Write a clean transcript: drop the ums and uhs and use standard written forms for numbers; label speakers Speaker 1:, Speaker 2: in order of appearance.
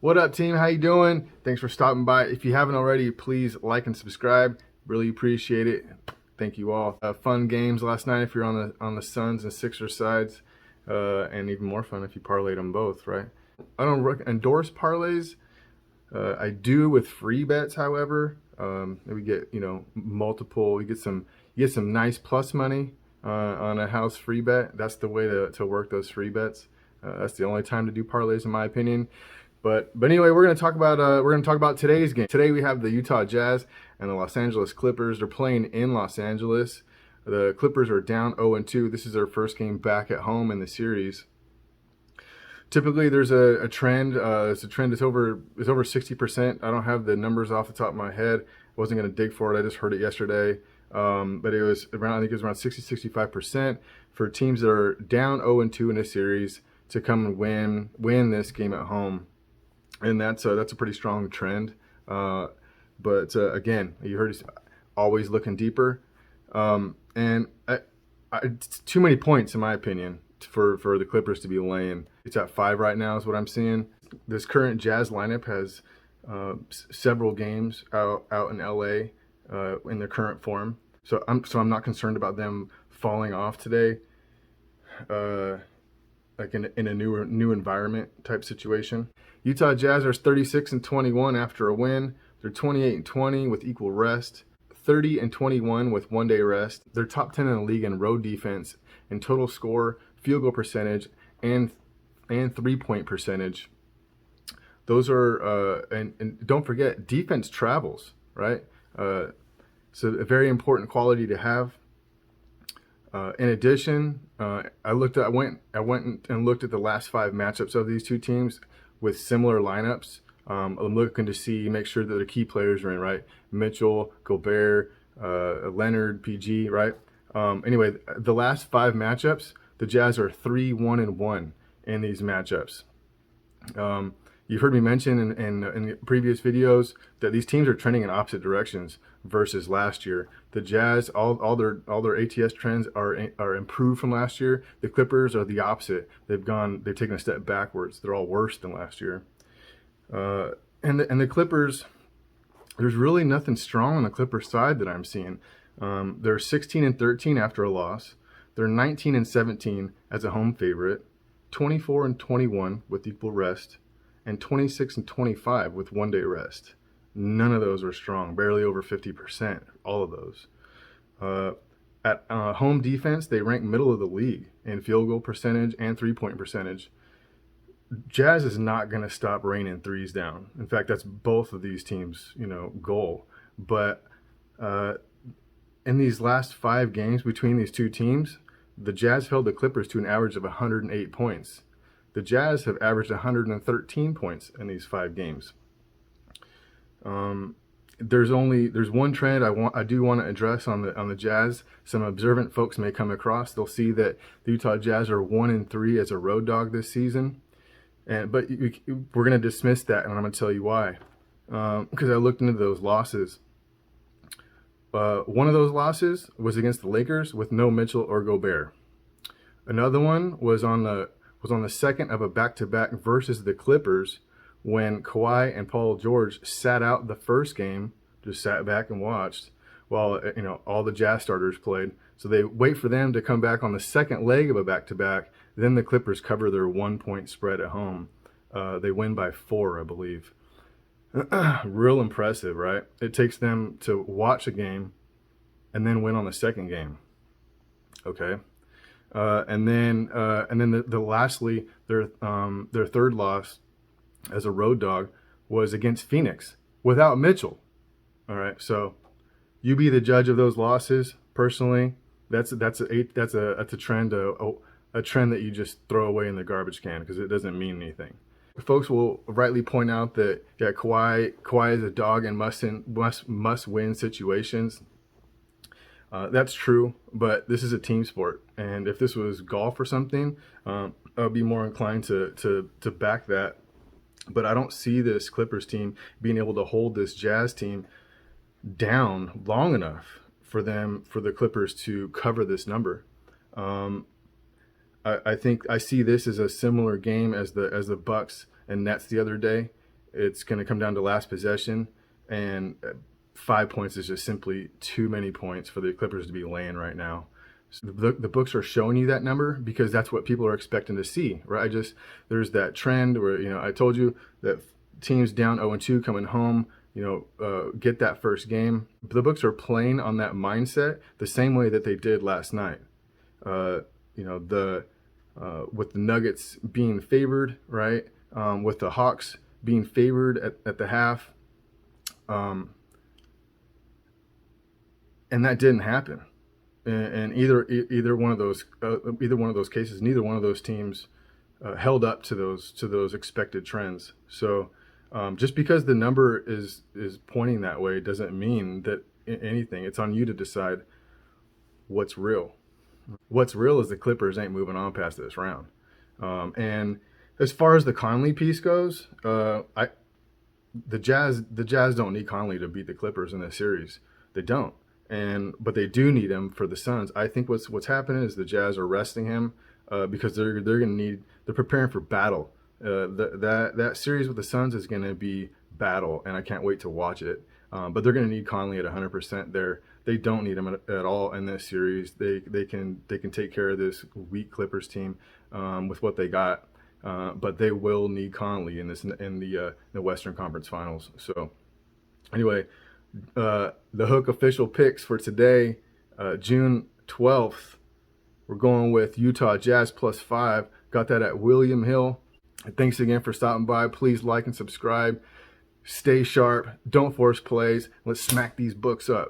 Speaker 1: What up, team? How you doing? Thanks for stopping by. If you haven't already, please like and subscribe. Really appreciate it. Thank you all. Fun games last night if you're on the Suns and Sixers sides, and even more fun if you parlayed them both, right? I don't endorse parlays. I do with free bets, however. We get multiple. You get some nice plus money on a house free bet. That's the way to work those free bets. That's the only time to do parlays, in my opinion. But anyway, we're gonna talk about today's game. Today we have the Utah Jazz and the Los Angeles Clippers. They're playing in Los Angeles. The Clippers are down 0-2. This is their first game back at home in the series. Typically, there's a trend. It's a trend. It's over 60%. I don't have the numbers off the top of my head. I wasn't gonna dig for it. I just heard it yesterday. But it was around. I think it was around 60-65% for teams that are down 0-2 in a series to come and win this game at home. And that's a pretty strong trend. But again, you heard it's always looking deeper. And it's too many points, in my opinion, for the Clippers to be laying. It's at 5 right now is what I'm seeing. This current Jazz lineup has several games out in LA in their current form. So I'm not concerned about them falling off today. Like in a new environment type situation. Utah Jazz are 36-21 after a win. They're 28-20 with equal rest. 30-21 with one-day rest. They're top 10 in the league in road defense, in total score, field goal percentage, and 3-point percentage. Those are and don't forget, defense travels, right? So a very important quality to have. In addition, I went and looked at the last 5 matchups of these two teams with similar lineups. I'm looking to make sure that the key players are in, right? Mitchell, Gobert, Leonard, PG, right? Anyway, the last 5 matchups, the Jazz are 3-1-1 in these matchups. You've heard me mention in previous videos that these teams are trending in opposite directions versus last year. The Jazz, all their ATS trends are improved from last year. The Clippers are the opposite. They've taken a step backwards. They're all worse than last year. And the Clippers, there's really nothing strong on the Clippers side that I'm seeing. They're 16-13 after a loss. They're 19-17 as a home favorite. 24-21 with equal rest. And 26-25 with one-day rest. None of those are strong, barely over 50%, all of those. At home defense, they rank middle of the league in field goal percentage and 3-point percentage. Jazz is not going to stop raining threes down. In fact, that's both of these teams' goal. But in these last 5 games between these two teams, the Jazz held the Clippers to an average of 108 points. The Jazz have averaged 113 points in these 5 games. There's one trend I do want to address on the Jazz. Some observant folks may come across. They'll see that the Utah Jazz are 1-3 as a road dog this season, but we're going to dismiss that, and I'm going to tell you why. Because I looked into those losses. One of those losses was against the Lakers with no Mitchell or Gobert. Another one was on the second of a back-to-back versus the Clippers when Kawhi and Paul George sat out the first game, just sat back and watched while all the Jazz starters played. So they wait for them to come back on the second leg of a back-to-back. Then the Clippers cover their 1-point spread at home. They win by 4, I believe. Real impressive, right? It takes them to watch a game and then win on the second game. Okay. And then lastly, their third loss as a road dog was against Phoenix without Mitchell. All right, so you be the judge of those losses. Personally, that's a trend, a trend that you just throw away in the garbage can because it doesn't mean anything. Folks will rightly point out that Kawhi is a dog in must win situations. That's true, but this is a team sport, and if this was golf or something, I'd be more inclined to back that. But I don't see this Clippers team being able to hold this Jazz team down long enough for the Clippers to cover this number. I think I see this as a similar game as the Bucks and Nets the other day. it's going to come down to last possession, and 5 points is just simply too many points for the Clippers to be laying right now. So the books are showing you that number because that's what people are expecting to see, right? There's that trend where, I told you that teams down 0-2 coming home, get that first game. The books are playing on that mindset the same way that they did last night. With the Nuggets being favored, right? With the Hawks being favored at the half, and that didn't happen. And either one of those cases, neither one of those teams held up to those expected trends. So just because the number is pointing that way doesn't mean that anything. It's on you to decide what's real. What's real is the Clippers ain't moving on past this round. And as far as the Conley piece goes, the Jazz don't need Conley to beat the Clippers in this series. They don't. But they do need him for the Suns. I think what's happening is the Jazz are resting him because they're preparing for battle. That series with the Suns is going to be battle, and I can't wait to watch it. But they're going to need Conley at 100% there. They don't need him at all in this series. They can take care of this weak Clippers team with what they got. But they will need Conley in the Western Conference Finals. So anyway, the Hook official picks for today, June 12th, we're going with Utah Jazz +5. Got that at William Hill. Thanks again for stopping by. Please like and subscribe. Stay sharp. Don't force plays. Let's smack these books up.